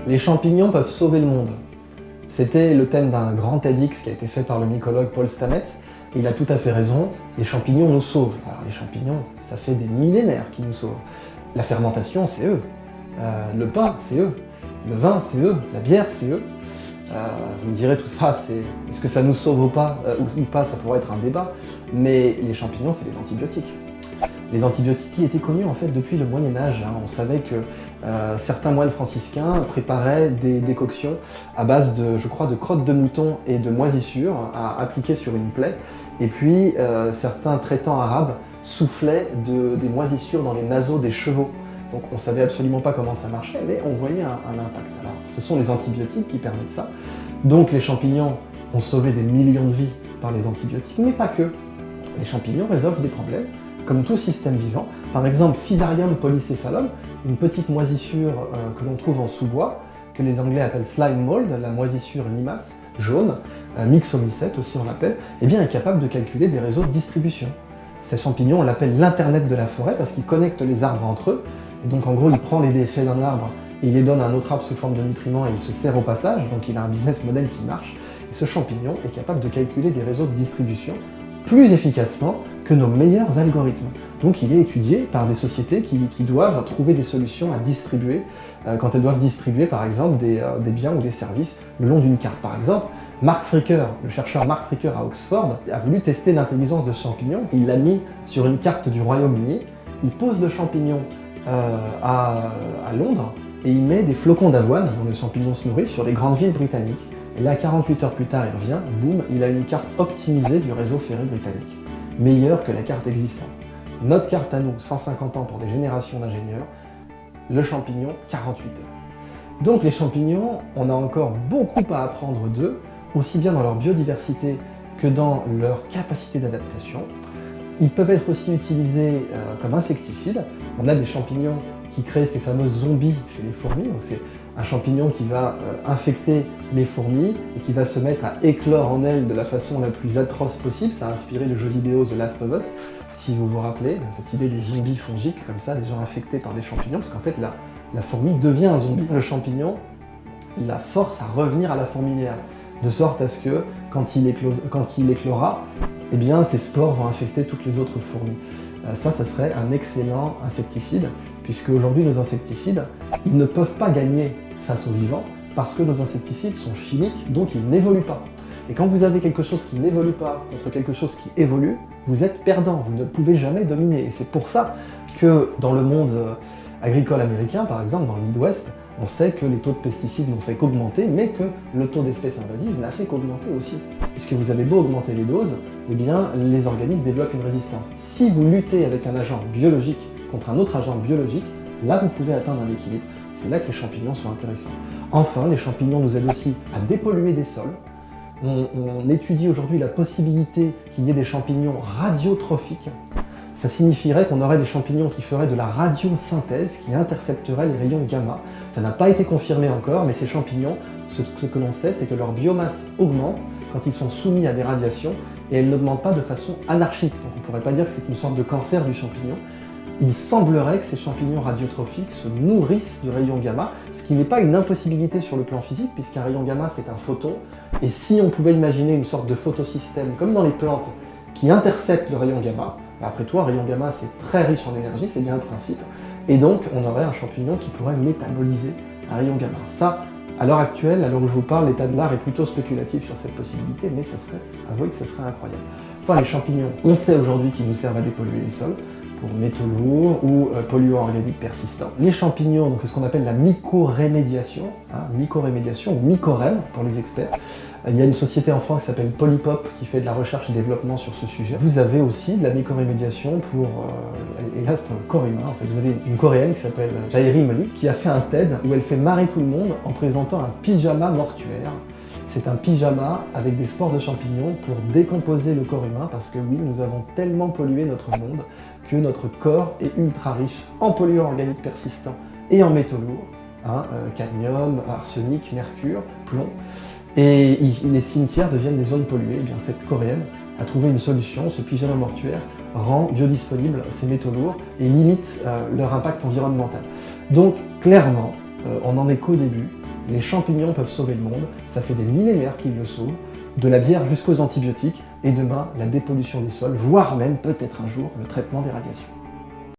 Les champignons peuvent sauver le monde. C'était le thème d'un grand TEDx qui a été fait par le mycologue Paul Stamets. Et il a tout à fait raison, les champignons nous sauvent. Alors les champignons, ça fait des millénaires qu'ils nous sauvent. La fermentation, c'est eux. Le pain, c'est eux. Le vin, c'est eux. La bière, c'est eux. Vous me direz tout ça, est-ce que ça nous sauve ou pas, ça pourrait être un débat. Mais les champignons, c'est les antibiotiques. Les antibiotiques qui étaient connus en fait depuis le Moyen-Âge. On savait que certains moines franciscains préparaient des décoctions à base de, je crois, de crottes de mouton et de moisissures à appliquer sur une plaie. Et puis certains traitants arabes soufflaient des moisissures dans les naseaux des chevaux. Donc on ne savait absolument pas comment ça marchait, mais on voyait un impact. Alors ce sont les antibiotiques qui permettent ça. Donc les champignons ont sauvé des millions de vies par les antibiotiques, mais pas que. Les champignons résolvent des problèmes, comme tout système vivant. Par exemple, Physarum polycephalum, une petite moisissure que l'on trouve en sous-bois, que les Anglais appellent slime mold, la moisissure limace jaune, myxomycète aussi on l'appelle, eh bien est capable de calculer des réseaux de distribution. Ces champignons, on l'appelle l'internet de la forêt parce qu'il connecte les arbres entre eux. Et donc en gros, il prend les déchets d'un arbre et il les donne à un autre arbre sous forme de nutriments et il se sert au passage, donc il a un business model qui marche. Et ce champignon est capable de calculer des réseaux de distribution plus efficacement que nos meilleurs algorithmes. Donc il est étudié par des sociétés qui doivent trouver des solutions à distribuer quand elles doivent distribuer par exemple des biens ou des services le long d'une carte. Par exemple, Mark Fricker, le chercheur Mark Fricker à Oxford, a voulu tester l'intelligence de ce champignon. Il l'a mis sur une carte du Royaume-Uni, il pose le champignon à Londres et il met des flocons d'avoine, dont le champignon se nourrit, sur les grandes villes britanniques. Et là, 48 heures plus tard, il revient, boum, il a une carte optimisée du réseau ferré britannique, meilleure que la carte existante. Notre carte à nous, 150 ans pour des générations d'ingénieurs, le champignon, 48 heures. Donc les champignons, on a encore beaucoup à apprendre d'eux, aussi bien dans leur biodiversité que dans leur capacité d'adaptation. Ils peuvent être aussi utilisés comme insecticides. On a des champignons qui créent ces fameux zombies chez les fourmis. Donc c'est un champignon qui va infecter les fourmis et qui va se mettre à éclore en elles de la façon la plus atroce possible. Ça a inspiré le jeu vidéo The Last of Us, si vous vous rappelez, cette idée des zombies fongiques, comme ça, des gens infectés par des champignons, parce qu'en fait la fourmi devient un zombie. Le champignon, il la force à revenir à la fourmilière, de sorte à ce que quand il éclora, eh bien, ces spores vont infecter toutes les autres fourmis. Ça serait un excellent insecticide, puisque aujourd'hui nos insecticides, ils ne peuvent pas gagner face aux vivants, parce que nos insecticides sont chimiques, donc ils n'évoluent pas. Et quand vous avez quelque chose qui n'évolue pas contre quelque chose qui évolue, vous êtes perdant, vous ne pouvez jamais dominer. Et c'est pour ça que dans le monde agricole américain, par exemple, dans le Midwest, on sait que les taux de pesticides n'ont fait qu'augmenter, mais que le taux d'espèces invasives n'a fait qu'augmenter aussi. Puisque vous avez beau augmenter les doses, eh bien, les organismes développent une résistance. Si vous luttez avec un agent biologique contre un autre agent biologique, là vous pouvez atteindre un équilibre. C'est là que les champignons sont intéressants. Enfin, les champignons nous aident aussi à dépolluer des sols. On étudie aujourd'hui la possibilité qu'il y ait des champignons radiotrophiques. Ça signifierait qu'on aurait des champignons qui feraient de la radiosynthèse, qui intercepteraient les rayons gamma. Ça n'a pas été confirmé encore, mais ces champignons, ce que l'on sait, c'est que leur biomasse augmente quand ils sont soumis à des radiations, et elle n'augmente pas de façon anarchique. Donc on ne pourrait pas dire que c'est une sorte de cancer du champignon. Il semblerait que ces champignons radiotrophiques se nourrissent de rayons gamma, ce qui n'est pas une impossibilité sur le plan physique, puisqu'un rayon gamma c'est un photon, et si on pouvait imaginer une sorte de photosystème, comme dans les plantes, qui intercepte le rayon gamma, après tout, un rayon gamma c'est très riche en énergie, c'est bien le principe, et donc on aurait un champignon qui pourrait métaboliser un rayon gamma. Ça, à l'heure actuelle, à l'heure où je vous parle, l'état de l'art est plutôt spéculatif sur cette possibilité, mais avouez que ce serait incroyable. Enfin, les champignons, on sait aujourd'hui qu'ils nous servent à dépolluer les sols, pour métaux lourds ou polluants organiques persistants. Les champignons, donc c'est ce qu'on appelle la mycorémédiation, mycorémédiation ou mycorème pour les experts. Il y a une société en France qui s'appelle Polypop qui fait de la recherche et développement sur ce sujet. Vous avez aussi de la mycorémédiation pour, hélas pour le corps humain. En fait, vous avez une coréenne qui s'appelle Jairi Moli qui a fait un TED où elle fait marrer tout le monde en présentant un pyjama mortuaire. C'est un pyjama avec des spores de champignons pour décomposer le corps humain parce que oui, nous avons tellement pollué notre monde que notre corps est ultra riche en polluants organiques persistants et en métaux lourds, cadmium, arsenic, mercure, plomb. Et les cimetières deviennent des zones polluées. Et bien, cette coréenne a trouvé une solution. Ce pyjama mortuaire rend biodisponibles ces métaux lourds et limite leur impact environnemental. Donc clairement, on n'en est qu'au début. Les champignons peuvent sauver le monde, ça fait des millénaires qu'ils le sauvent, de la bière jusqu'aux antibiotiques, et demain la dépollution des sols, voire même peut-être un jour le traitement des radiations.